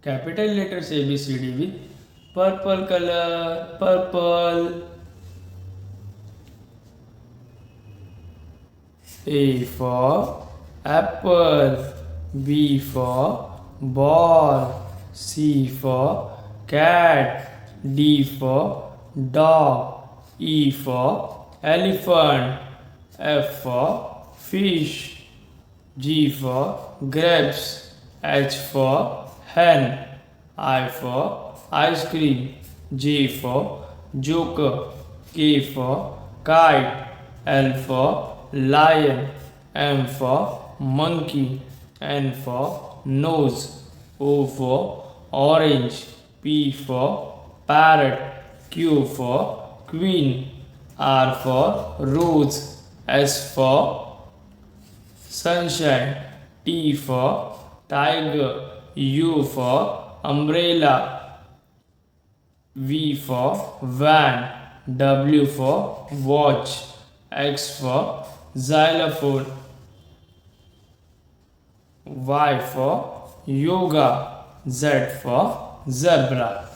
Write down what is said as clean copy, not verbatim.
Capital letters ABCD with purple color. Purple. A for apple. B for ball. C for cat. D for dog. E for elephant. F for fish. G for grapes. H for hen. I for ice cream. J for joker. K for kite. L for lion. M for monkey. N for nose. O for orange. P for parrot. Q for queen. R for rose. S for sunshine. T for tiger. U for umbrella. V for van. W for watch. X for xylophone. Y for yoga. Z for zebra.